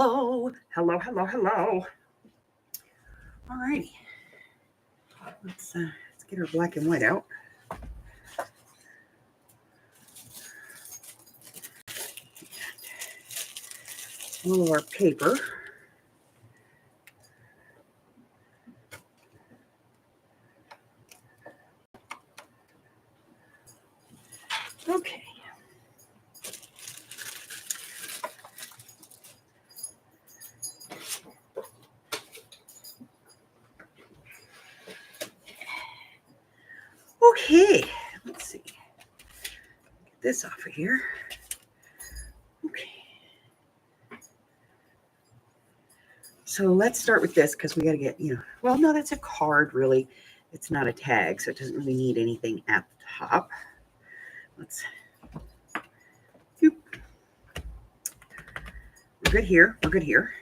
Hello, hello, hello, hello. All righty, let's get our black and white out. All of our paper. Okay. Okay, let's see. Get this off of here. Okay. So let's start with this because we got to get, well, no, that's a card, really. It's not a tag, so it doesn't really need anything at the top. Let's, we're good here. We're good here.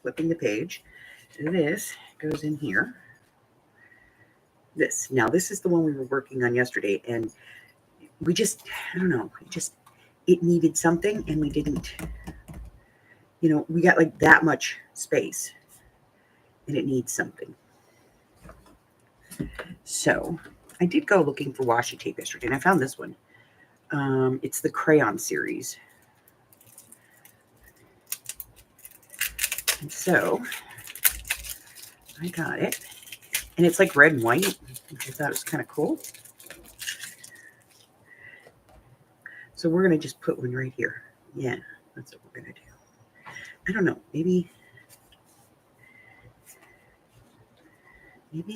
Flipping the page. This goes in here. Now this is the one we were working on yesterday, and we just, I don't know, it needed something, and we didn't, we got like that much space, and it needs something. So I did go looking for washi tape yesterday, and I found this one. It's the crayon series. And so I got it. And it's like red and white, which I thought was kind of cool. So we're going to just put one right here. Yeah, that's what we're going to do. I don't know, maybe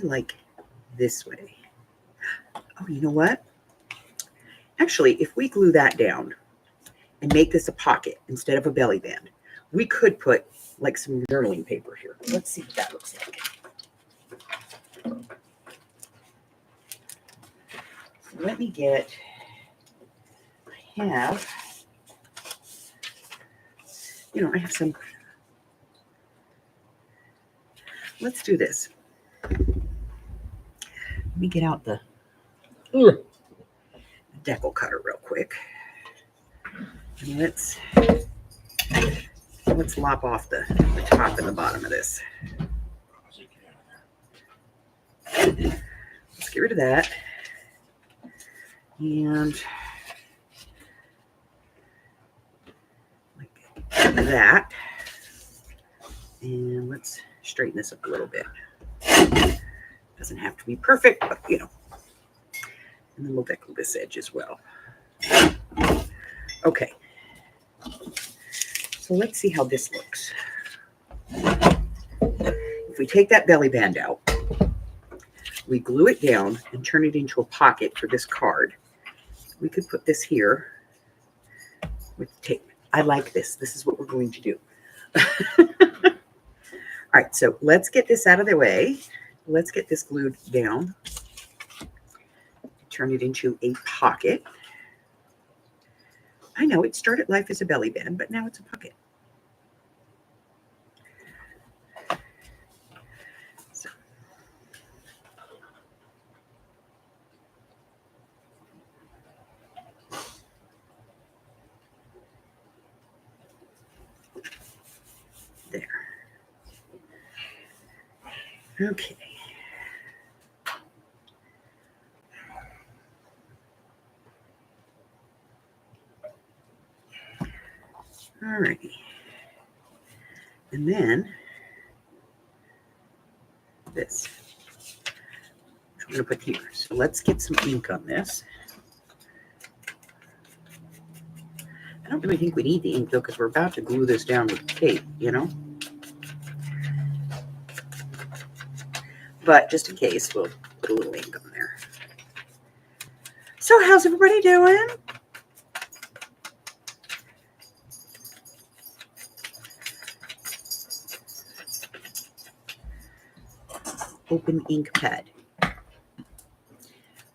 like this way. Oh, you know what? Actually, if we glue that down and make this a pocket instead of a belly band, we could put like some journaling paper here. Let's see what that looks like. Let me get, I have some, let's do this. Let me get out the decal cutter real quick. And let's lop off the top and the bottom of this. Let's get rid of that. And like that. And let's straighten this up a little bit. Doesn't have to be perfect, but And then we'll decal this edge as well. Okay. So let's see how this looks. If we take that belly band out, we glue it down and turn it into a pocket for this card. We could put this here with tape. I like this. This is what we're going to do. All right, so let's get this out of the way. Let's get this glued down. Turn it into a pocket. I know it started life as a belly band, but now it's a pocket. So. There. Okay. All righty. And then this, which we're going to put here. So let's get some ink on this. I don't really think we need the ink, though, because we're about to glue this down with tape, But just in case, we'll put a little ink on there. So how's everybody doing? Open ink pad.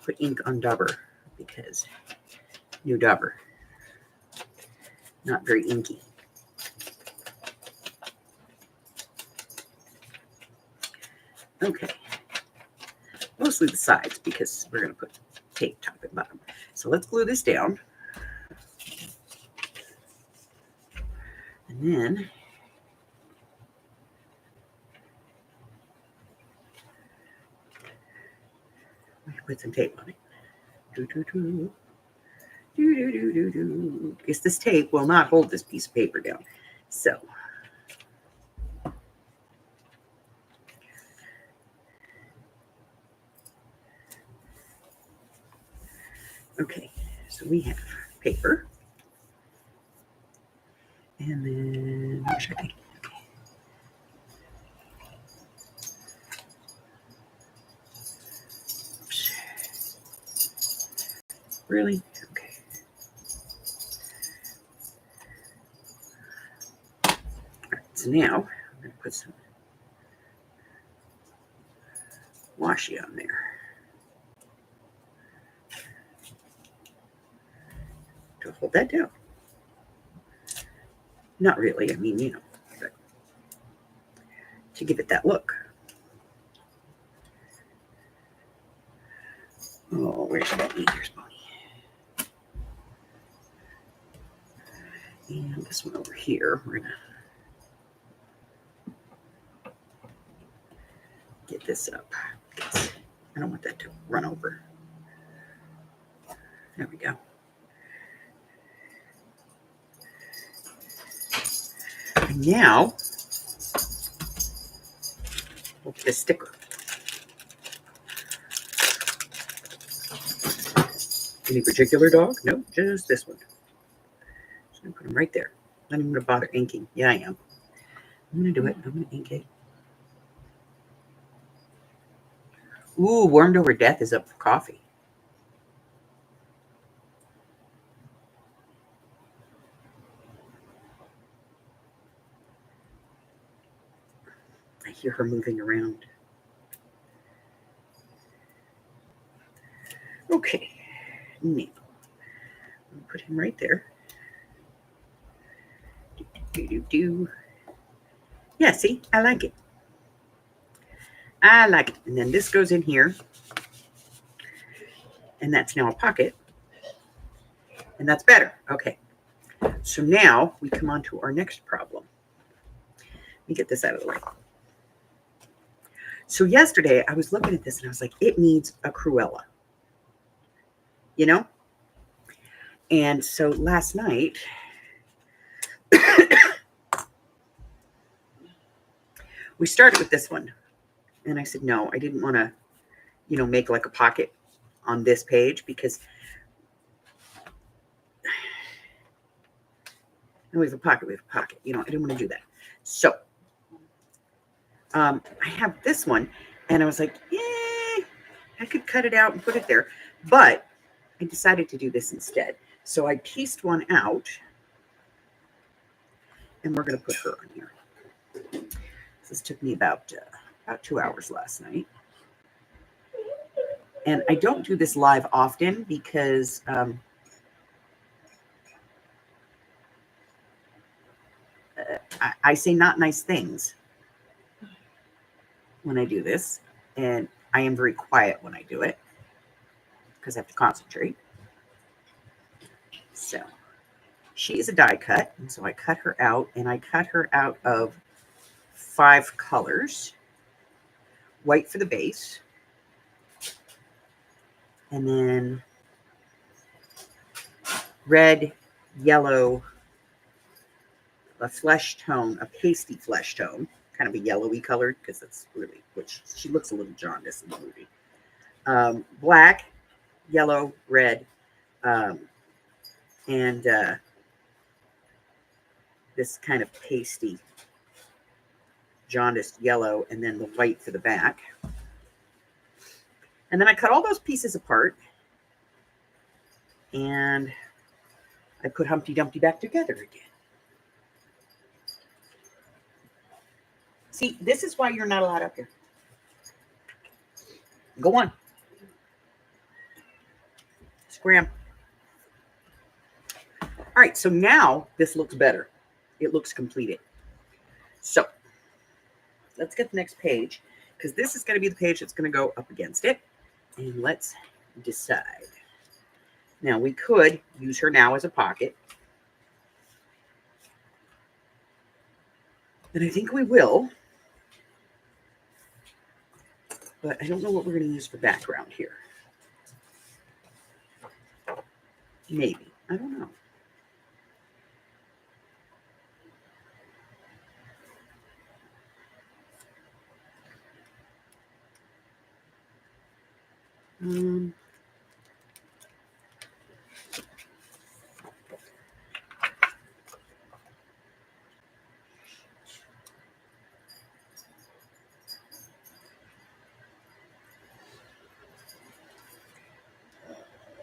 Put ink on dauber because new dauber. Not very inky. Okay. Mostly the sides because we're going to put tape top and bottom. So let's glue this down. And then put some tape on it. Do, do, do. Do, do, do, do, do. Because this tape will not hold this piece of paper down. So, okay, so we have paper. And then, what should I think? Really? Okay. All right, so now I'm going to put some washi on there to hold that down. Not really, I mean, you know, but to give it that look. Oh, where's Bonnie? Here's Bonnie. And this one over here, we're going to get this up. I don't want that to run over. There we go. And now, we'll get a sticker. Any particular dog? No, just this one. So I'm going to put them right there. I'm not even going to bother inking. Yeah, I am. I'm going to do it. I'm going to ink it. Ooh, Warmed Over Death is up for coffee. I hear her moving around. Okay. Now, I'll put him right there. Do. Yeah, see? I like it. I like it. And then this goes in here. And that's now a pocket. And that's better. Okay. So now we come on to our next problem. Let me get this out of the way. So yesterday I was looking at this and I was like, it needs a Cruella. You know? And so last night, we started with this one. And I said, no, I didn't want to, you know, make like a pocket on this page because we have a pocket, you know, I didn't want to do that. So I have this one and I was like, yeah, I could cut it out and put it there, but I decided to do this instead. So I pieced one out and we're going to put her on here. This took me about 2 hours last night. And I don't do this live often because I say not nice things when I do this. And I am very quiet when I do it because I have to concentrate. So she is a die cut. And so I cut her out and I cut her out of 5 colors. White for the base. And then red, yellow, a flesh tone, a pasty flesh tone, kind of a yellowy colored because that's really, which she looks a little jaundiced in the movie. Black, yellow, red, and this kind of pasty jaundiced yellow, and then the white for the back. And then I cut all those pieces apart and I put Humpty Dumpty back together again. See, this is why you're not allowed up here. Go on. Scram. All right, so now this looks better. It looks completed. So let's get the next page because this is going to be the page that's going to go up against it. And let's decide. Now, we could use her now as a pocket. And I think we will. But I don't know what we're going to use for background here. Maybe. I don't know.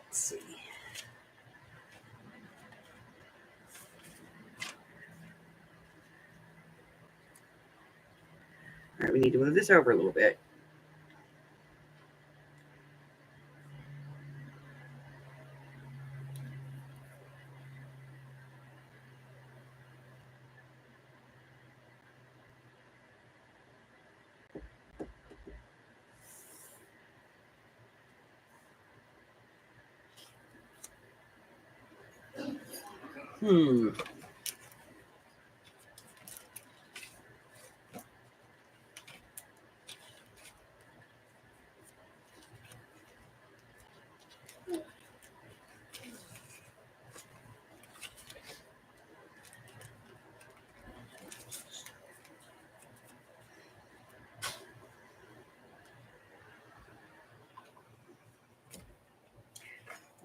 Let's see. All right, we need to move this over a little bit. Hmm.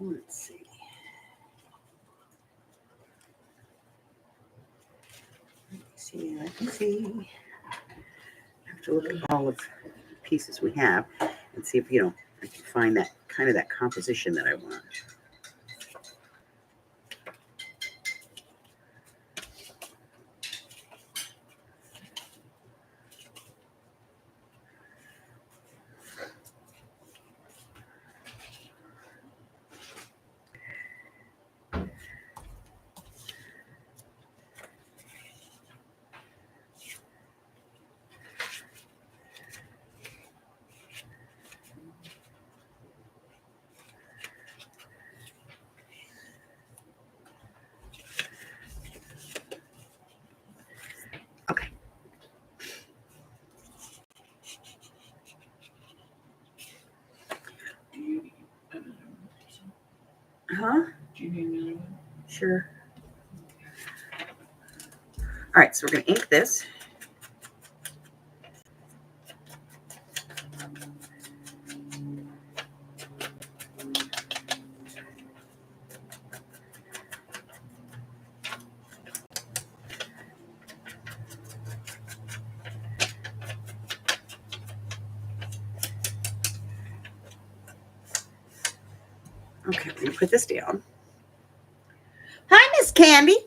Let's see. I can see. I have to look at all of the pieces we have and see if, I can find that kind of that composition that I want. Okay. Huh? Do you need another one? Sure. All right, so we're going to ink this. Okay, we're going to put this down. Hi, Miss Candy.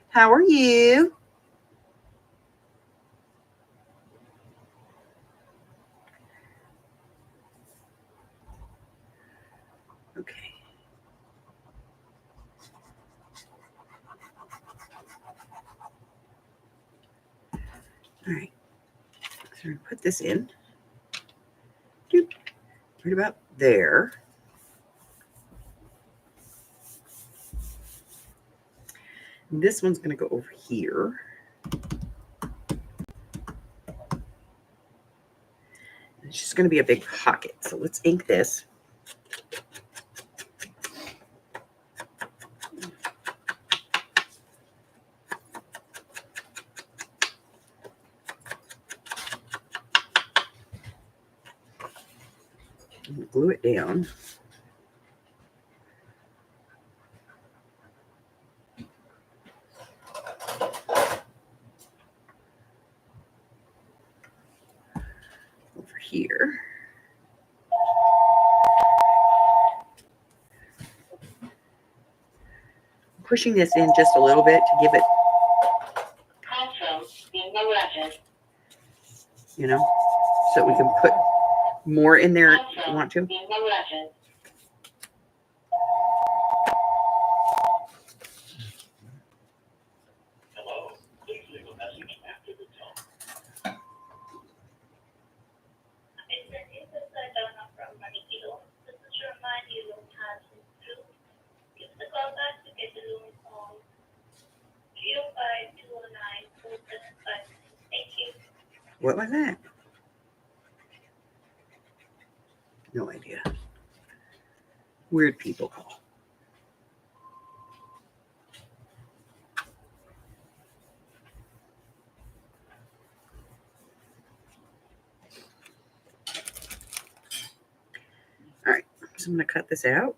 How are you? Okay. All right. So we're going to put this in. Doop. Right about there. And this one's going to go over here. It's just going to be a big pocket. So let's ink this. And glue it down. Over here. Pushing this in just a little bit to give it, so we can put more in there if you want to. Hello, please leave a message after the tone. What was that? No idea. Weird people call. So I'm going to cut this out.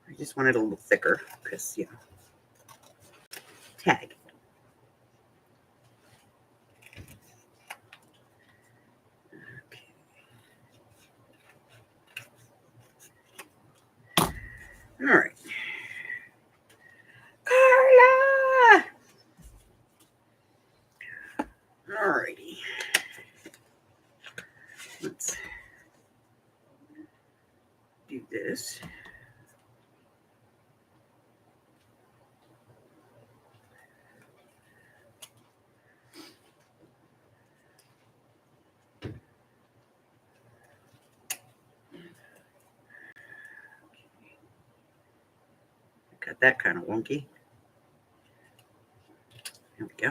I just want it a little thicker because, tag. Okay. All right. Carla! All righty. Let's do this. Got that kind of wonky. There we go.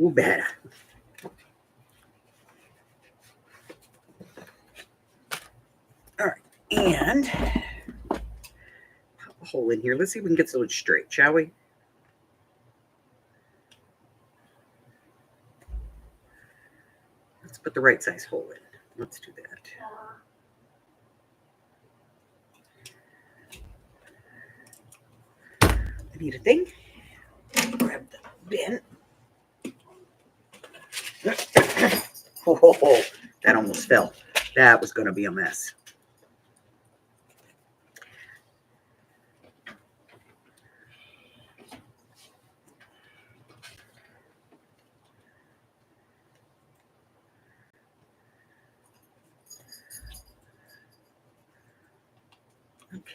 Ooh, better. All right. And pop a hole in here. Let's see if we can get this a little straight, shall we? Let's put the right size hole in. Let's do that. I need a thing. Grab the bin. Oh, that almost fell. That was going to be a mess. Okay.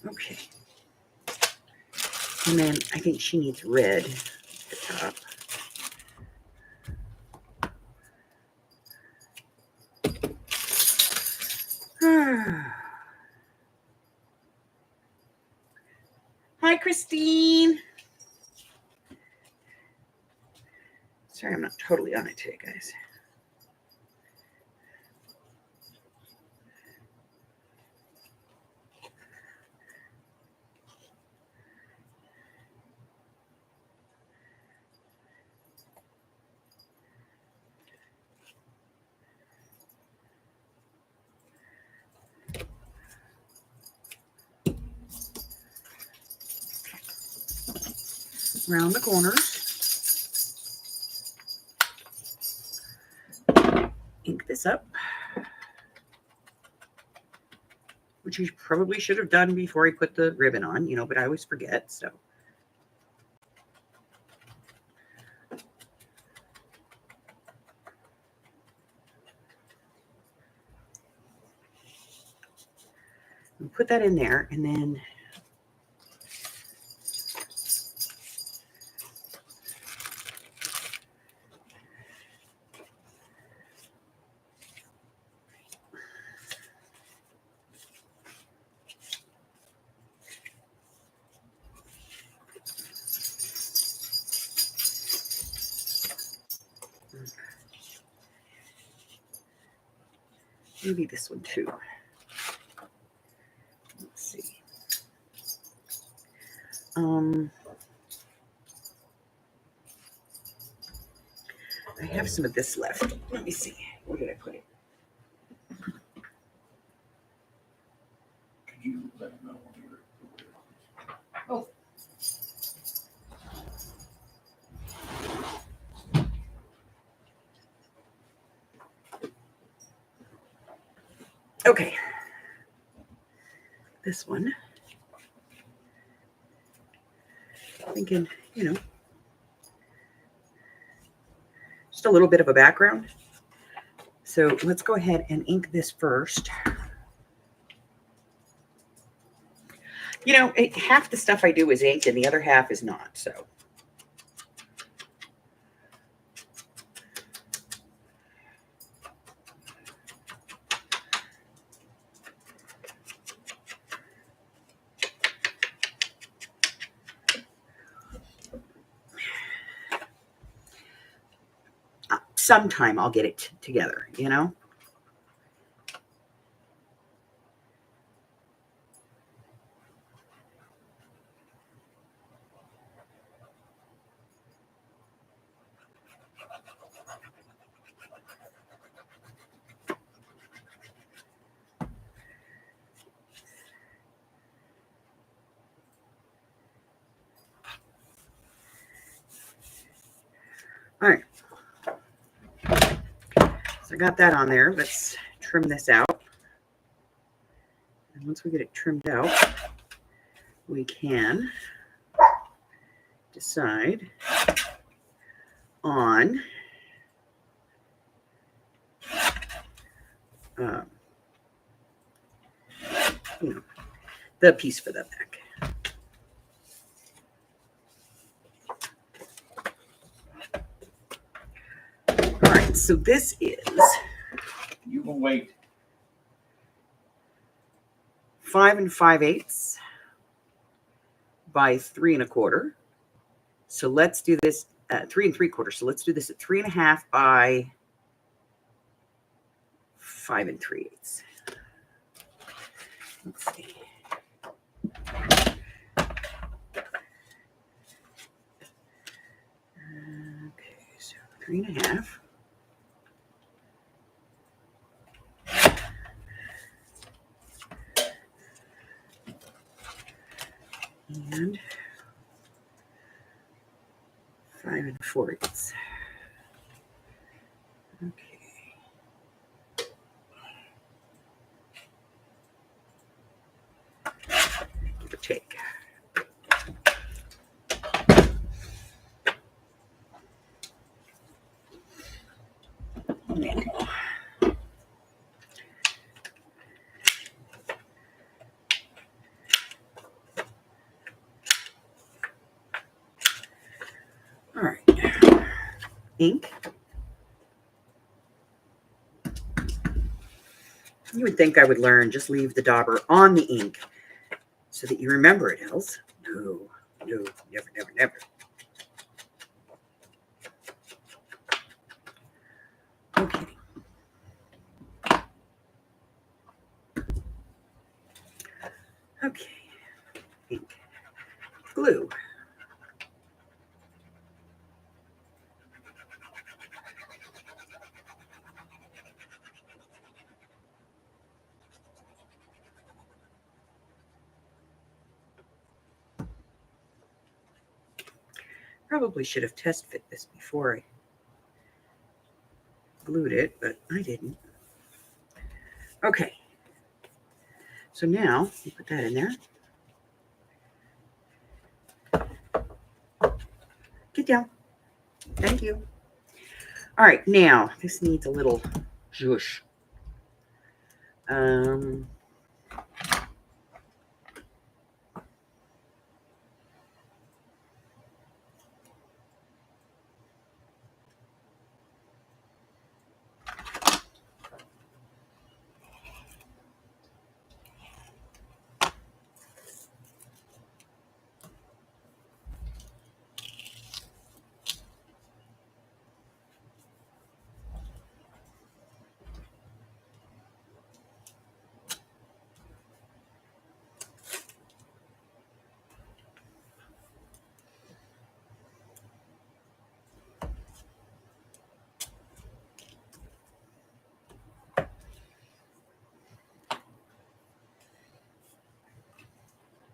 Okay. And then I think she needs red at the top. Hi, Christine. Sorry, I'm not totally on it today, guys. Around the corners. Ink this up. Which you probably should have done before I put the ribbon on, but I always forget, so. We'll put that in there, and then maybe this one too. Let's see. I have some of this left. Let me see. Where did I put it? Could you let me know when you're? Oh. Okay. This one. Thinking, just a little bit of a background. So let's go ahead and ink this first. Half the stuff I do is inked and the other half is not, so. Sometime I'll get it together, All right. So I got that on there. Let's trim this out. And once we get it trimmed out, we can decide on the piece for the back. All right, so this is You can wait. 5 5/8 by 3 1/4. So let's do this at 3 3/4. So let's do this at 3 1/2 by 5 3/8. Let's see. Okay, so 3 1/2. And 5 4/8. Okay. Give or take. Now, all right. Ink. You would think I would learn, just leave the dauber on the ink so that you remember it, else. No, no, never, never, never. Okay. Okay. Ink. Glue. Probably should have test fit this before I glued it, but I didn't. Okay. So now you put that in there. Get down. Thank you. All right, now this needs a little zhoosh.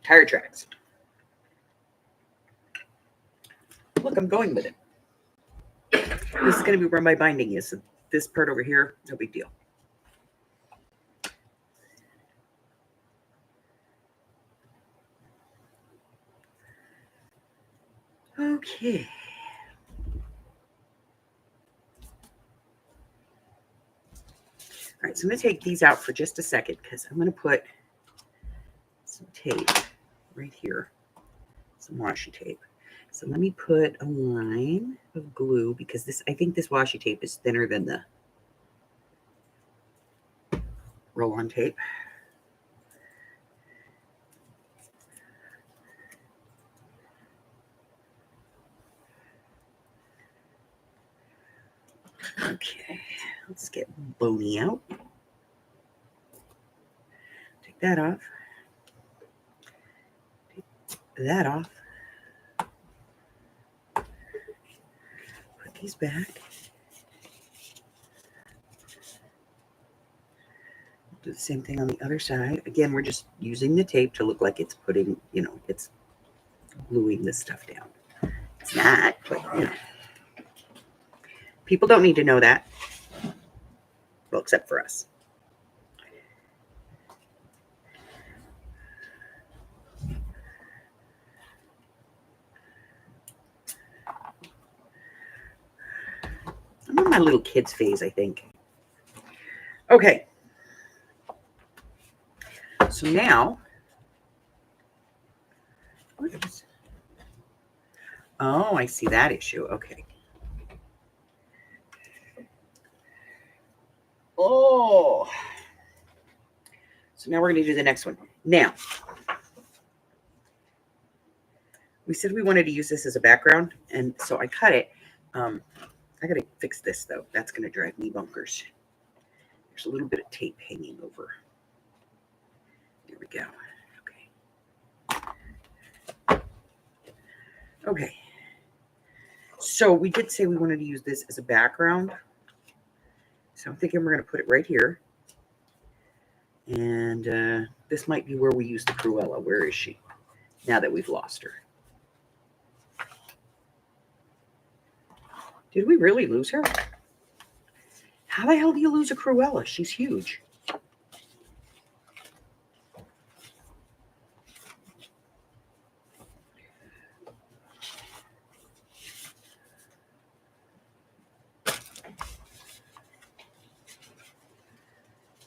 Tire tracks. Look, I'm going with it. This is going to be where my binding is. So this part over here, no big deal. Okay. All right, so I'm going to take these out for just a second because I'm going to put some tape right here, some washi tape. So let me put a line of glue because this, I think this washi tape is thinner than the roll-on tape. Okay, let's get Boney out. Take that off. Take that off. Put these back. Do the same thing on the other side. Again, we're just using the tape to look like it's putting, it's gluing this stuff down. It's not, but People don't need to know that. Well, except for us. I'm in my little kids phase, I think. Okay. So now, oh, I see that issue. Okay. Oh. So now we're going to do the next one. Now, we said we wanted to use this as a background, and so I cut it. I got to fix this, though. That's going to drive me bonkers. There's a little bit of tape hanging over. There we go. Okay. Okay. So we did say we wanted to use this as a background. So I'm thinking we're going to put it right here. And this might be where we use the Cruella. Where is she? Now that we've lost her. Did we really lose her? How the hell do you lose a Cruella? She's huge.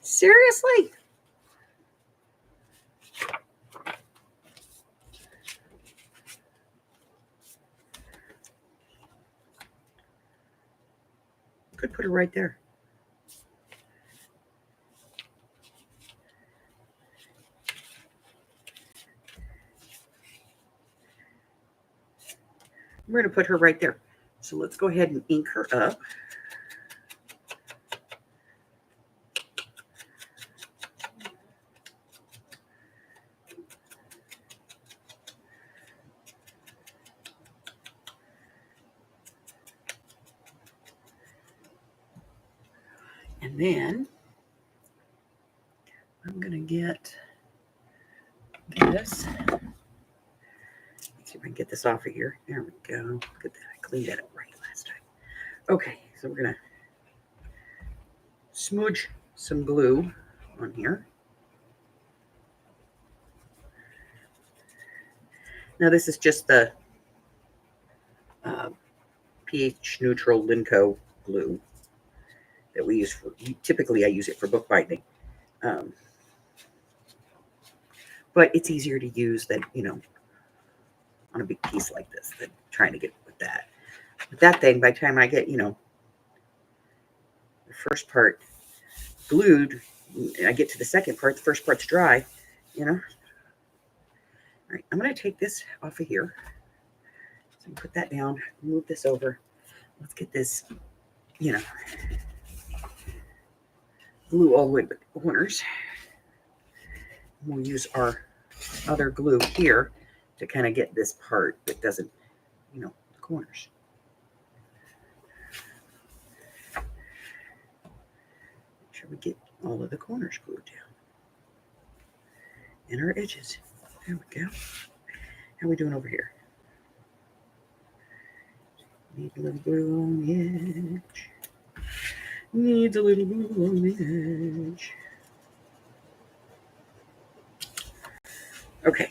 Seriously? Could put her right there. We're going to put her right there. So let's go ahead and ink her up. And then I'm going to get this. Let's see if I can get this off of here. There we go. Look at that. I cleaned that up right last time. Okay, so we're going to smudge some glue on here. Now this is just the pH neutral Linco glue that we use for, typically I use it for bookbinding. But it's easier to use than, on a big piece like this than trying to get with that. With that thing, by the time I get, the first part glued, and I get to the second part, the first part's dry, All right, I'm going to take this off of here. So put that down, move this over. Let's get this, glue all the way to the corners. We'll use our other glue here to kind of get this part that doesn't, the corners. Make sure we get all of the corners glued down. And our edges. There we go. How are we doing over here? Need a little glue on the edge. Needs a little glue on the edge. Okay.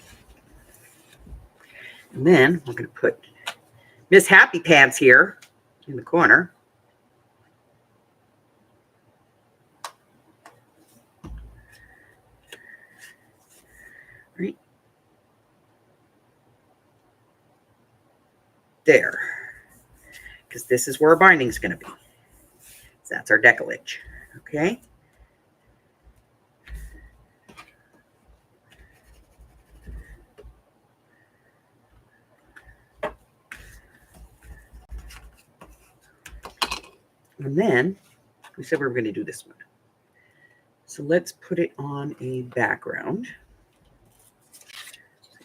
And then we're going to put Miss Happy Pants here in the corner. Right there. Because this is where our binding is going to be. So that's our decollage. Okay. And then we said we were going to do this one. So let's put it on a background.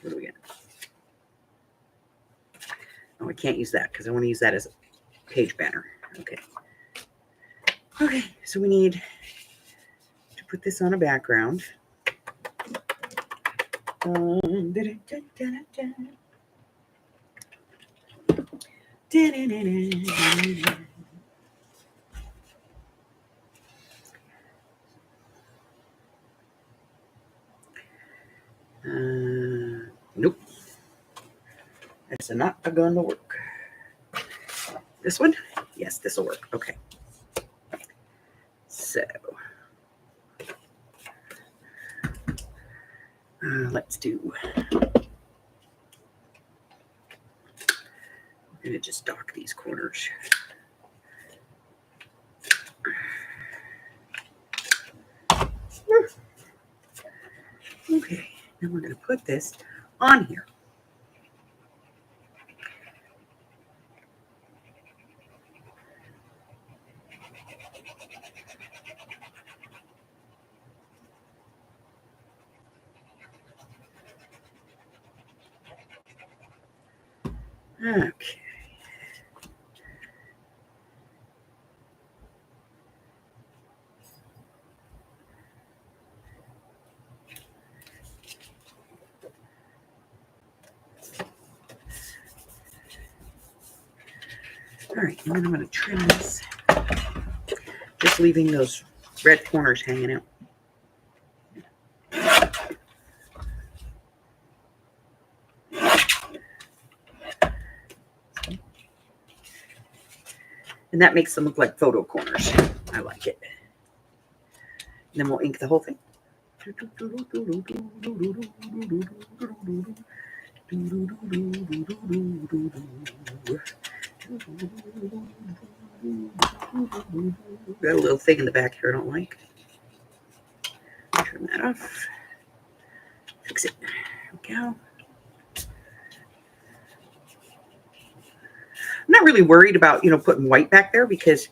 What do we get? Oh, I can't use that because I want to use that as a page banner. Okay. Okay, so we need to put this on a background. Is it not going to work? This one? Yes, this will work. Okay. So let's do. I'm going to just dock these corners. Okay, then we're going to put this on here. Okay. All right, and then I'm going to trim this, just leaving those red corners hanging out. And that makes them look like photo corners. I like it. And then we'll ink the whole thing. Got a little thing in the back here I don't like. Turn that off. Fix it. There we go. I'm not really worried about, putting white back there because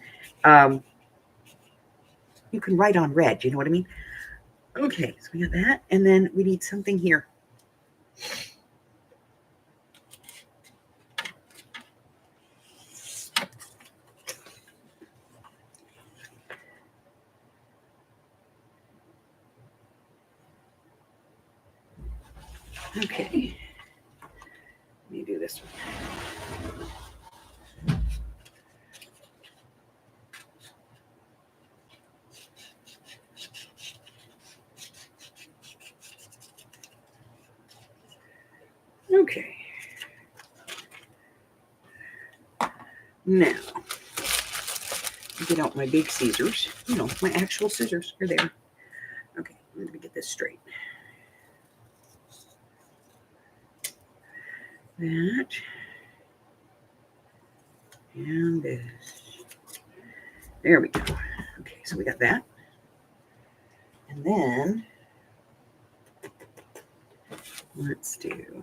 you can write on red. You know what I mean? Okay, so we got that. And then we need something here. Okay. Let me do this one. Okay. Now, get out my big scissors. My actual scissors are there. Okay, let me get this straight. That. And this. There we go. Okay, so we got that. And then, let's do.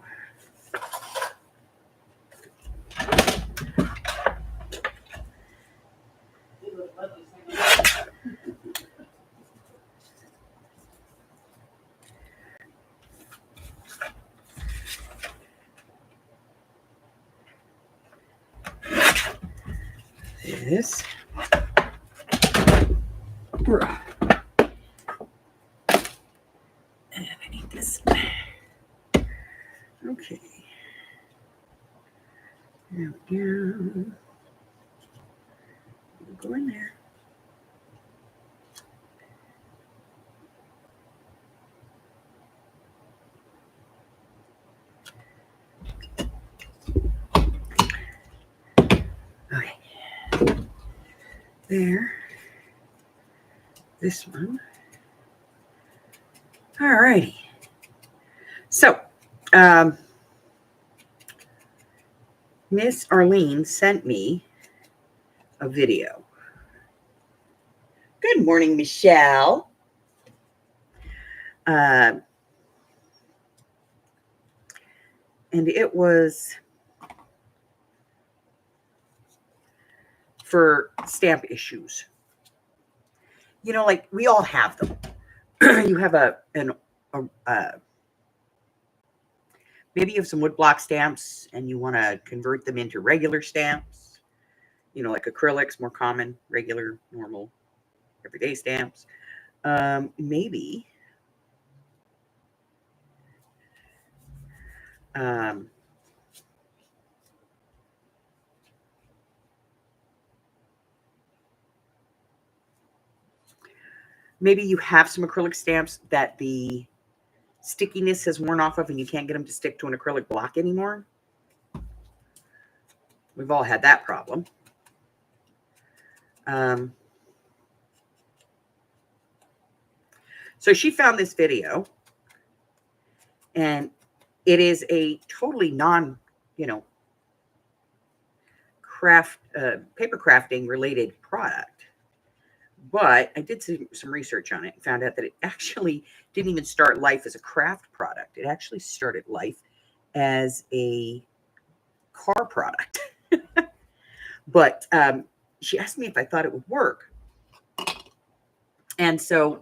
This. And I need this. Okay. There we go. Go in there. Okay. There. This one. All righty. So, Miss Arlene sent me a video. Good morning, Michelle. And it was for stamp issues. Like we all have them. You have maybe you have some woodblock stamps and you want to convert them into regular stamps. Like acrylics, more common, regular, normal, everyday stamps. Maybe maybe you have some acrylic stamps that the stickiness has worn off of and you can't get them to stick to an acrylic block anymore. We've all had that problem. So she found this video, and it is a totally paper crafting related product. But I did some research on it and found out that it actually didn't even start life as a craft product. It actually started life as a car product. But she asked me if I thought it would work. And so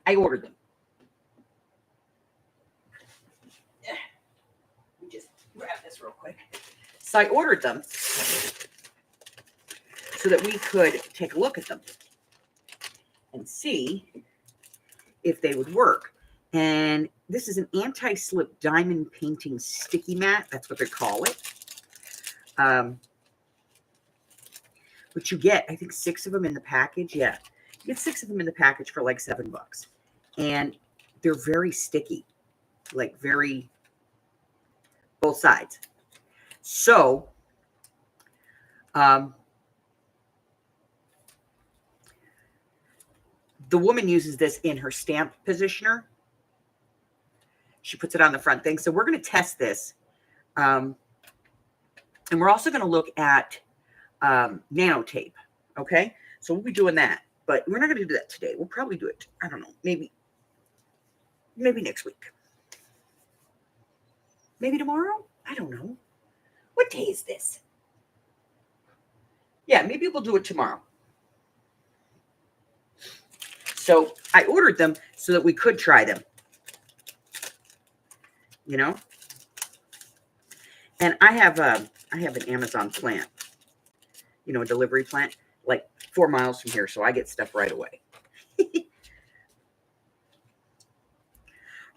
I ordered them. Let me just grab this real quick. So I ordered them so that we could take a look at them and see if they would work. And this is an anti-slip diamond painting sticky mat. That's what they call it. Which you get, I think, 6 of them in the package. Yeah, you get 6 of them in the package for like $7. And they're very sticky, like very, both sides. So, the woman uses this in her stamp positioner. She puts it on the front thing. So we're going to test this. And we're also going to look at nanotape. Okay. So we'll be doing that, but we're not going to do that today. We'll probably do it. I don't know. Maybe next week. Maybe tomorrow. I don't know. What day is this? Yeah, maybe we'll do it tomorrow. So I ordered them so that we could try them. You know? And I have an Amazon plant. You know, a delivery plant, like 4 miles from here, so I get stuff right away.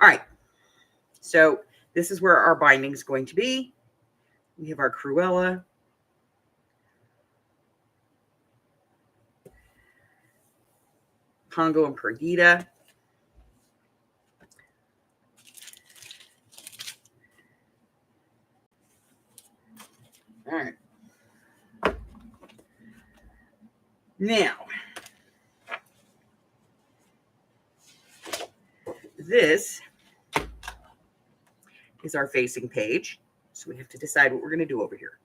All right. So this is where our binding is going to be. We have our Cruella. Pongo and Perdita. All right. Now, this is our facing page. So we have to decide what we're going to do over here.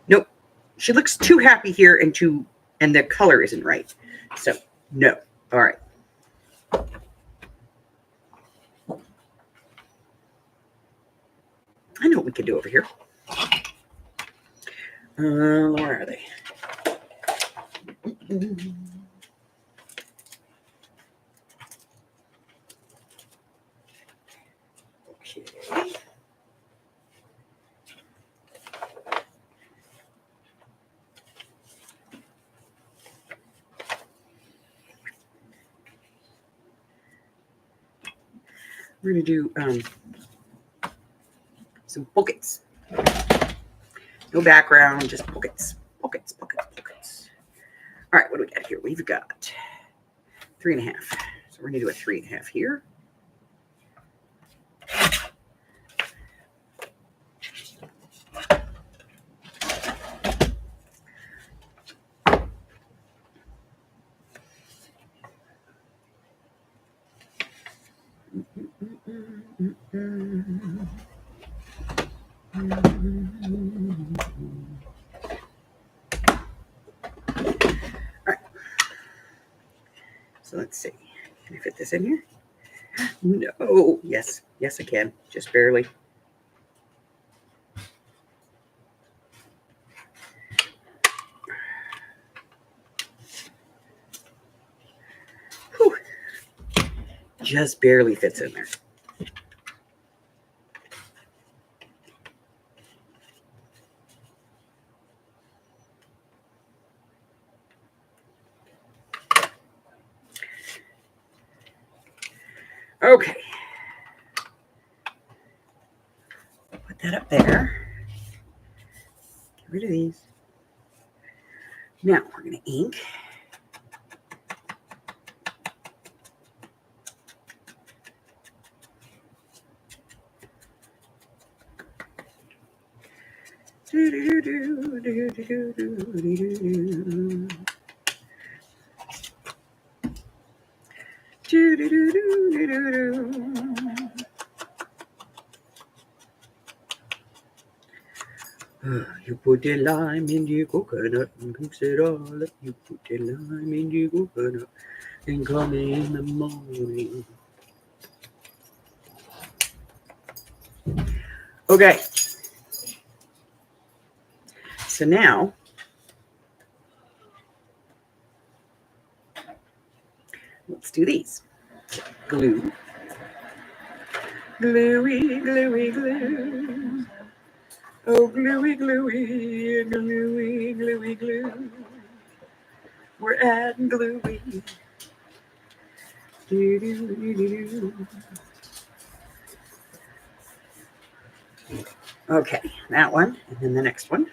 Nope. She looks too happy here and the color isn't right. So, no. All right. I know what we can do over here. Where are they? Okay. We're going to do some pockets. No background, just pockets. Pockets. All right, what do we got here? We've got 3.5. So we're going to do a 3.5 here. All right. So let's see. Can I fit this in here? No. Yes. Yes, I can. Just barely. Whew. Just barely fits in there. Okay. Put that up there. Get rid of these. Now we're going to ink. You put the lime in the coconut and mix it all up. You put the lime in the coconut and call me in the morning. Okay. So now let's do these. Glue. Gluey, gluey, glue. Oh, gluey, gluey, gluey, gluey, glue. We're adding gluey. Do, do, do, do, do. Okay, that one, and then the next one.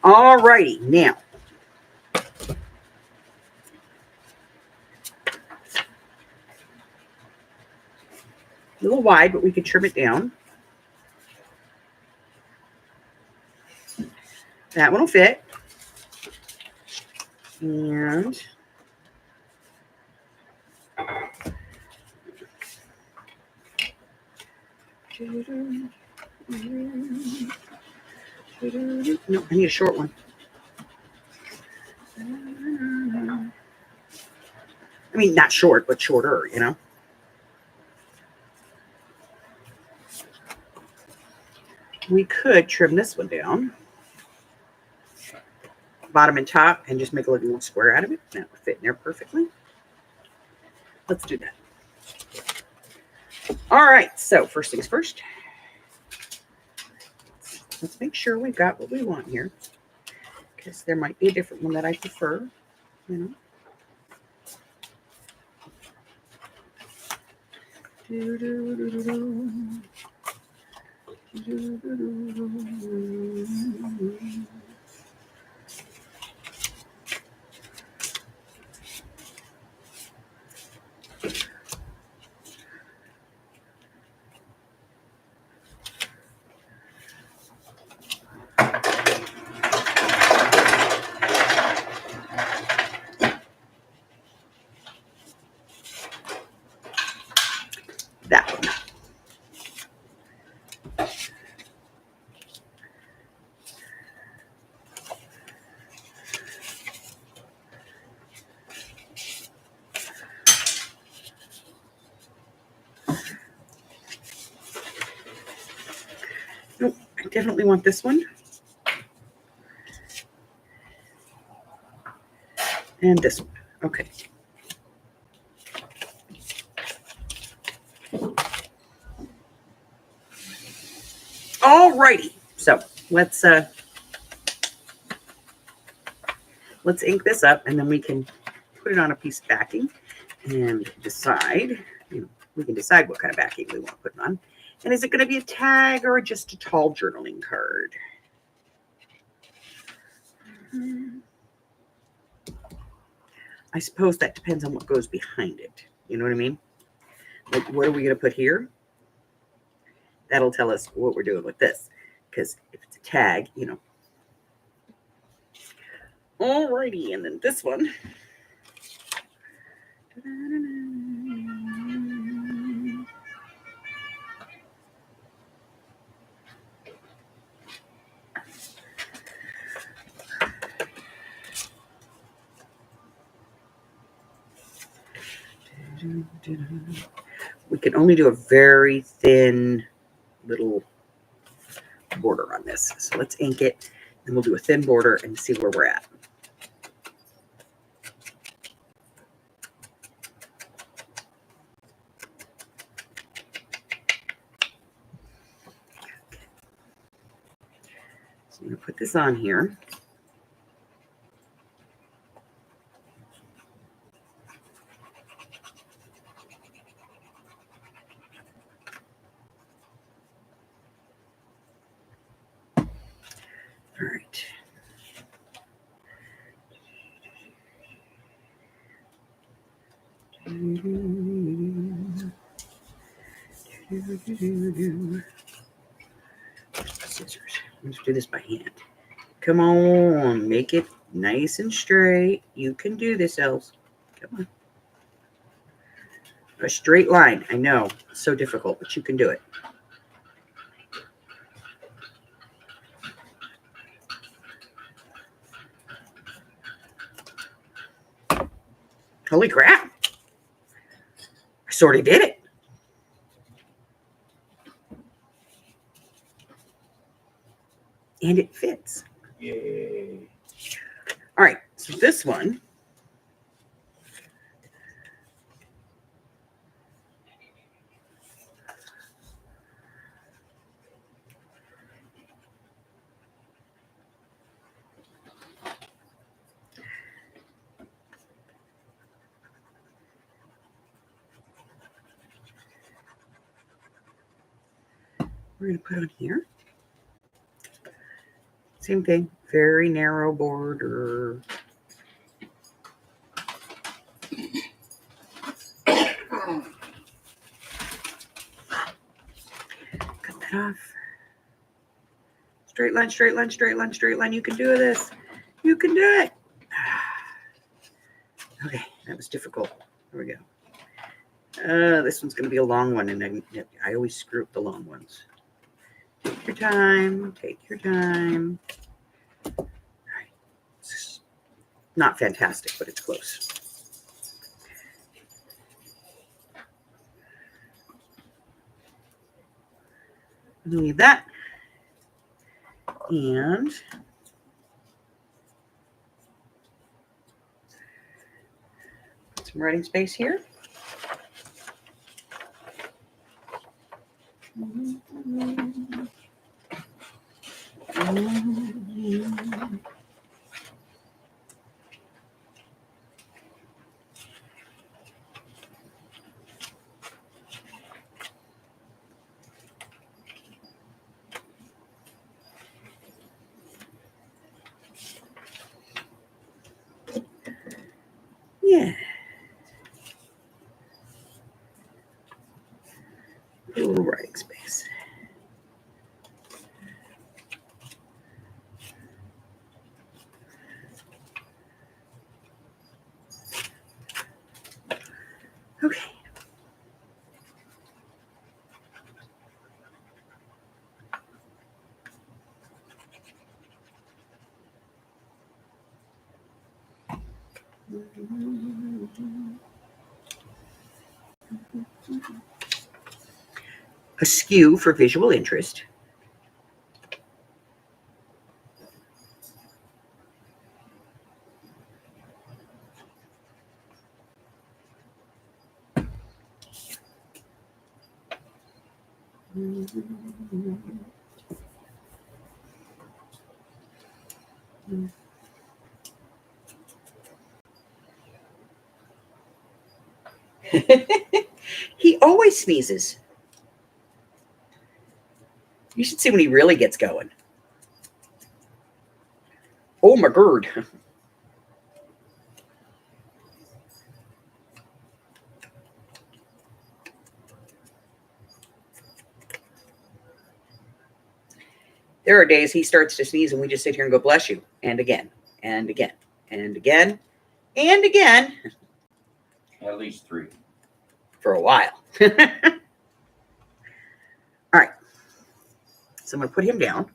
All righty, now. A little wide, but we could trim it down. That one will fit. And no, I need a short one. I mean, not short, but shorter, you know. We could trim this one down, bottom and top, and just make a little square out of it. That would fit in there perfectly. Let's do that. All right, so first things first. Let's make sure we've got what we want here, because there might be a different one that I prefer, you know. That one. Nope, I definitely want this one. And this one. Okay. All righty. So let's ink this up, and then we can put it on a piece of backing and decide. You know, we can decide what kind of backing we want to put it on. And is it going to be a tag or just a tall journaling card? I suppose that depends on what goes behind it. You know what I mean? Like, what are we going to put here? That'll tell us what we're doing with this. Because if it's a tag, you know, Alrighty, and then this one. We can only do a very thin little border on this. So let's ink it, and we'll do a thin border and see where we're at. So I'm going to put this on here. All right. Scissors. Let's do this by hand. Come on, make it nice and straight. You can do this, elves. Come on. A straight line. I know, it's so difficult, but you can do it. Holy crap. I sort of did it. And it fits. Yay. All right, so this one. We're going to put on here. Same thing, very narrow border. Cut that off. Straight line, straight line, straight line, straight line. You can do this. You can do it. Okay, that was difficult. Here we go. This one's going to be a long one, and I always screw up the long ones. Take your time. Take your time. All right. It's not fantastic, but it's close. Leave that. And some writing space here. Yeah. A little writing space. Okay. Askew for visual interest. He always sneezes. You should see when he really gets going. Oh my god. There are days he starts to sneeze and we just sit here and go, bless you, and again, and again. and again, and again. At least 3. For a while. All right. So I'm going to put him down.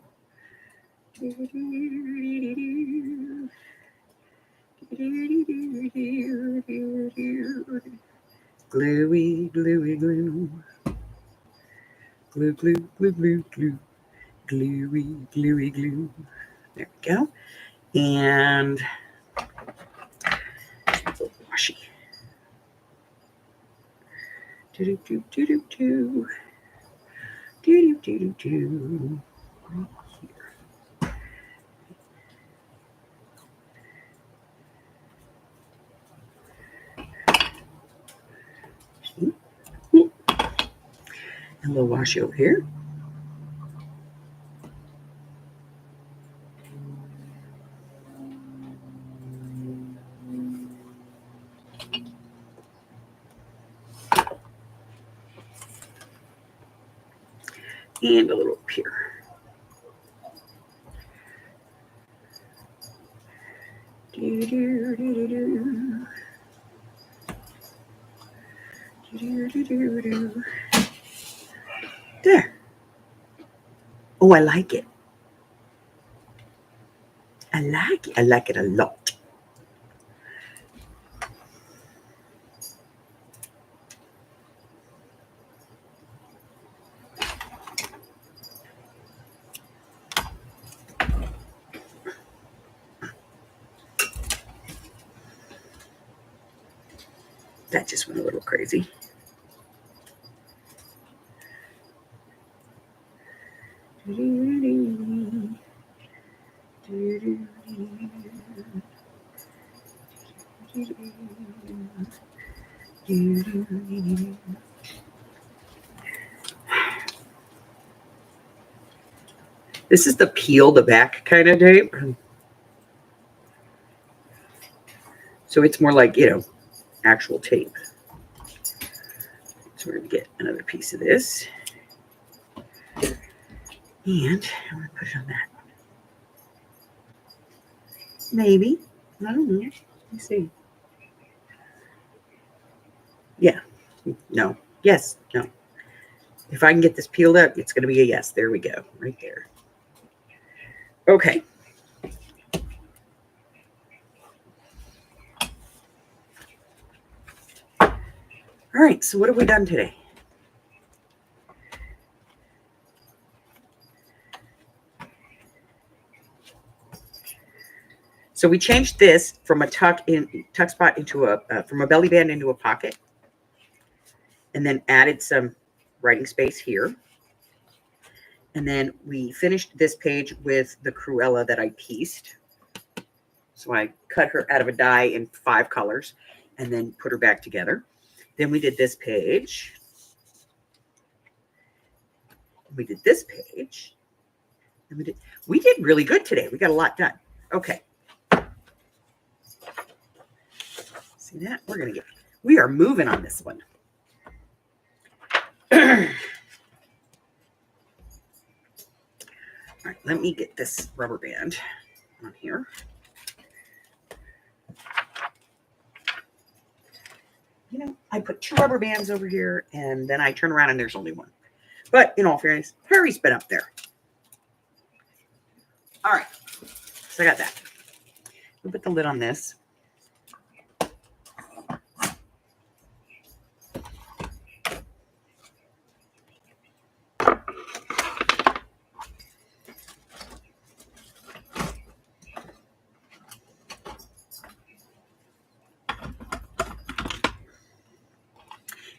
Gluey, gluey, glue. Glue, glue, glue, glue, glue. Gluey, gluey, glue. There we go. And it's a little washy. Do do do do do do do do do. Right here. A little washy over here. And a little up here. Do, do, do, do, do. Do, do, do, do. There. Oh, I like it. I like it. I like it a lot. That just went a little crazy. This is the peel the back kind of tape. So it's more like, actual tape. So we're going to get another piece of this. And I'm going to put it on that. Maybe. I don't know. Let me see. Yeah. No. Yes. No. If I can get this peeled up, it's going to be a yes. There we go. Right there. Okay. All right. So what have we done today? So we changed this from a tuck spot into from a belly band into a pocket, and then added some writing space here. And then we finished this page with the Cruella that I pieced. So I cut her out of a die in 5 colors and then put her back together. Then we did this page. We did this page. And we did really good today. We got a lot done. Okay. See that? We are moving on this one. All right, let me get this rubber band on here. I put 2 rubber bands over here, and then I turn around and there's only one. But in all fairness, Harry's been up there. All right, so I got that. We'll put the lid on this.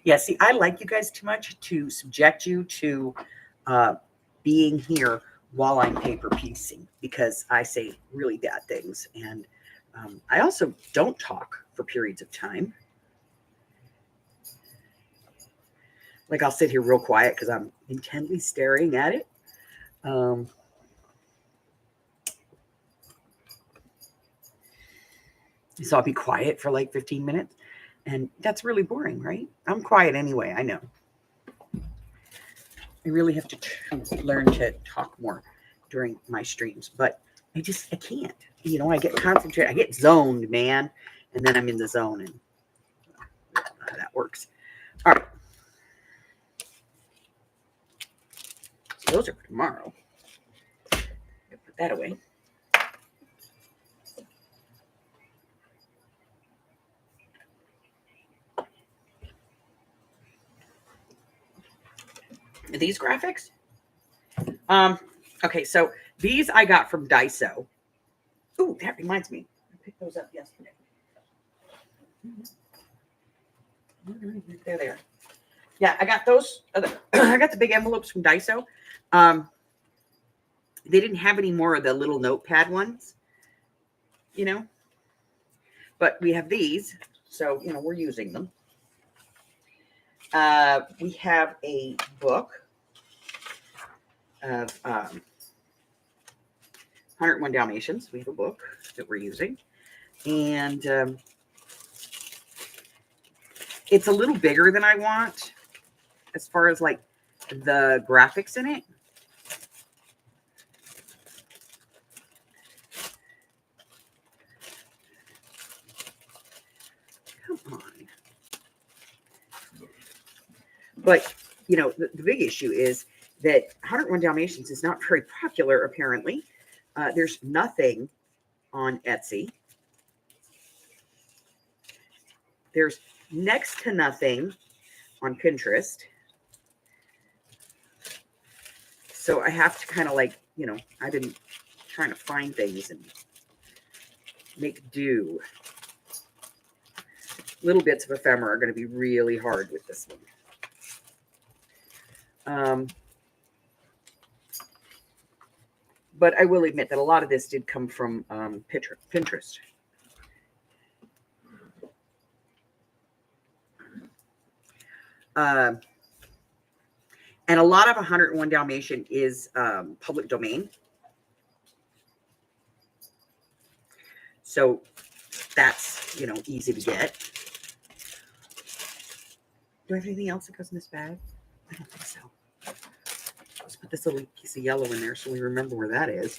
Yeah, see, I like you guys too much to subject you to being here while I'm paper piecing, because I say really bad things. And I also don't talk for periods of time. Like I'll sit here real quiet because I'm intently staring at it. So I'll be quiet for like 15 minutes. And that's really boring, right? I'm quiet anyway, I know. I really have to learn to talk more during my streams, but I can't. I get concentrated, I get zoned, man. And then I'm in the zone, and that works. All right. So those are for tomorrow. Put that away. These graphics? Okay, so these I got from Daiso. Ooh, that reminds me. I picked those up yesterday. There they are. Yeah, I got those. I got the big envelopes from Daiso. They didn't have any more of the little notepad ones, but we have these. So, we're using them. We have a book of 101 Dalmatians. We have a book that we're using. And it's a little bigger than I want as far as like the graphics in it. Come on. But, the big issue is that 101 Dalmatians is not very popular, apparently. There's nothing on Etsy. There's next to nothing on Pinterest. So I have to kind of I've been trying to find things and make do. Little bits of ephemera are going to be really hard with this one. But I will admit that a lot of this did come from Pinterest. And a lot of 101 Dalmatian is public domain. So that's, easy to get. Do I have anything else that goes in this bag? I don't think so. Let's put this little piece of yellow in there so we remember where that is.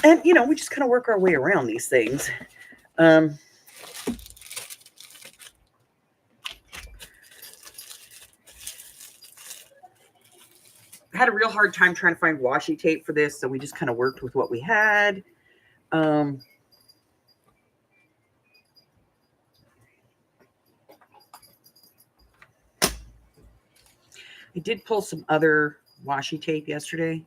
And, we just kind of work our way around these things. I had a real hard time trying to find washi tape for this, so we just kind of worked with what we had. I did pull some other washi tape yesterday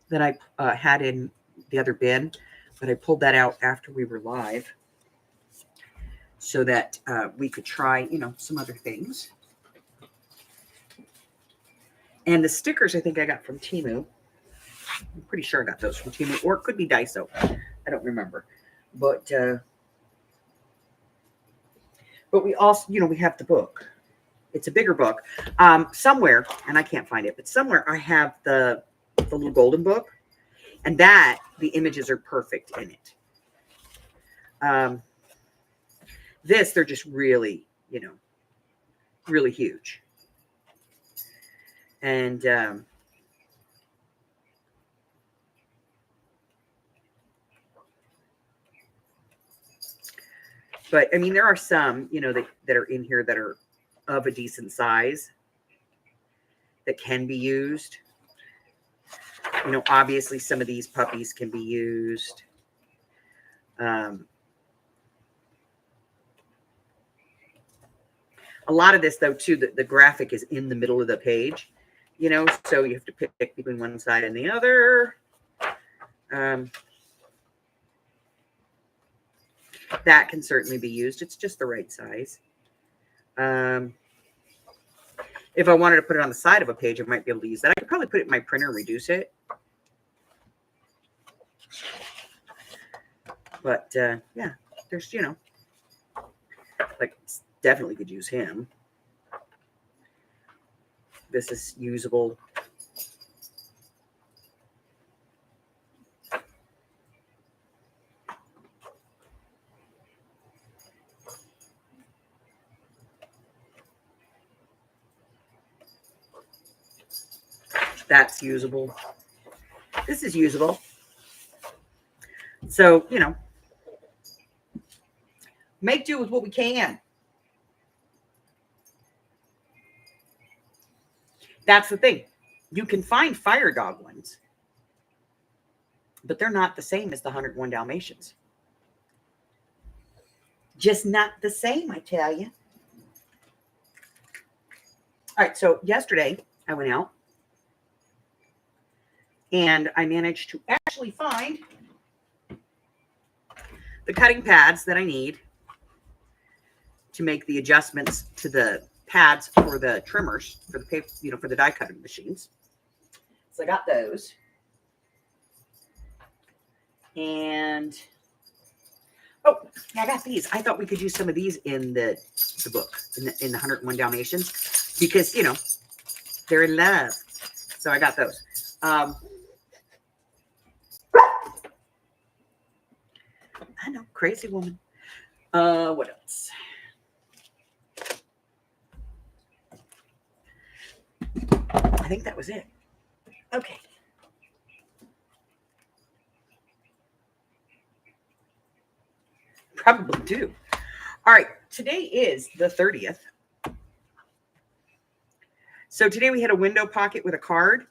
that I had in the other bin, but I pulled that out after we were live so that we could try, some other things. And the stickers I think I got from Temu. I'm pretty sure I got those from Temu, or it could be Daiso. I don't remember. But we also, we have the book. It's a bigger book. Somewhere, and I can't find it, but somewhere I have the little golden book, and that the images are perfect in it. This, they're just really, really huge. And but I mean, there are some, that are in here that are of a decent size that can be used. Obviously some of these puppies can be used. A lot of this, though, too, the graphic is in the middle of the page, so you have to pick between one side and the other. That can certainly be used. It's just the right size. If I wanted to put it on the side of a page, I might be able to use that. I could probably put it in my printer and reduce it. But, yeah, there's, definitely could use him. This is usable. That's usable. This is usable. So, make do with what we can. That's the thing. You can find fire dog ones, but they're not the same as the 101 Dalmatians. Just not the same, I tell you. All right, so yesterday I went out and I managed to actually find the cutting pads that I need to make the adjustments to the pads for the trimmers, for the paper, for the die cutting machines. So I got those. And I got these. I thought we could use some of these in the book, in the 101 Dalmatians, because they're in love. So I got those. I know, crazy woman. What else? I think that was it. Okay. Probably do. All right. Today is the 30th. So today we had a window pocket with a card.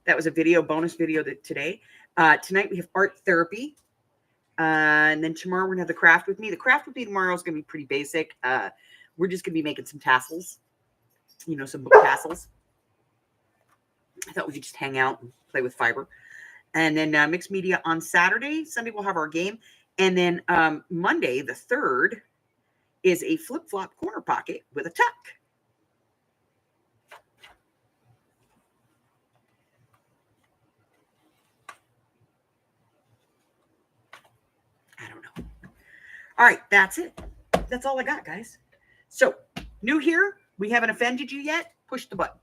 That was a bonus video today. Tonight we have art therapy. And then tomorrow we're going to have the craft with me. The craft with me tomorrow is going to be pretty basic. We're just going to be making some tassels. Some book tassels. I thought we could just hang out and play with fiber. And then mixed media on Saturday. Sunday we'll have our game. And then Monday, the 3rd, is a flip-flop corner pocket with a tuck. I don't know. All right, that's it. That's all I got, guys. So, new here. We haven't offended you yet. Push the button.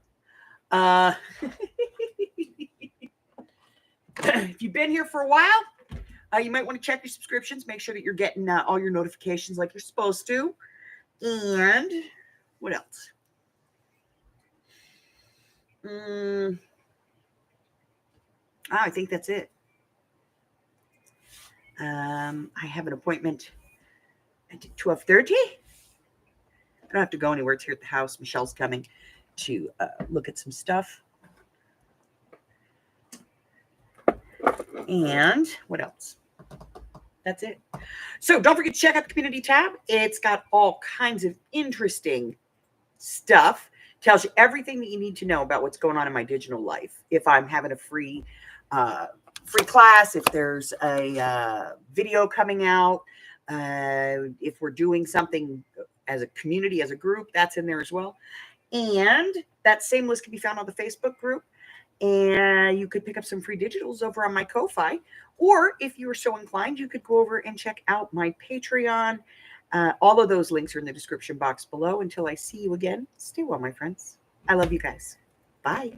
If you've been here for a while, you might want to check your subscriptions. Make sure that you're getting all your notifications like you're supposed to. And what else? I think that's it. I have an appointment at 12:30. I don't have to go anywhere. It's here at the house. Michelle's coming to look at some stuff. And what else? That's it. So don't forget to check out the community tab. It's got all kinds of interesting stuff. Tells you everything that you need to know about what's going on in my digital life. If I'm having a free class, if there's a video coming out, if we're doing something as a community, as a group, that's in there as well. And that same list can be found on the Facebook group. And you could pick up some free digitals over on my Ko-Fi. Or if you were so inclined, you could go over and check out my Patreon. All of those links are in the description box below. Until I see you again, stay well, my friends. I love you guys. Bye.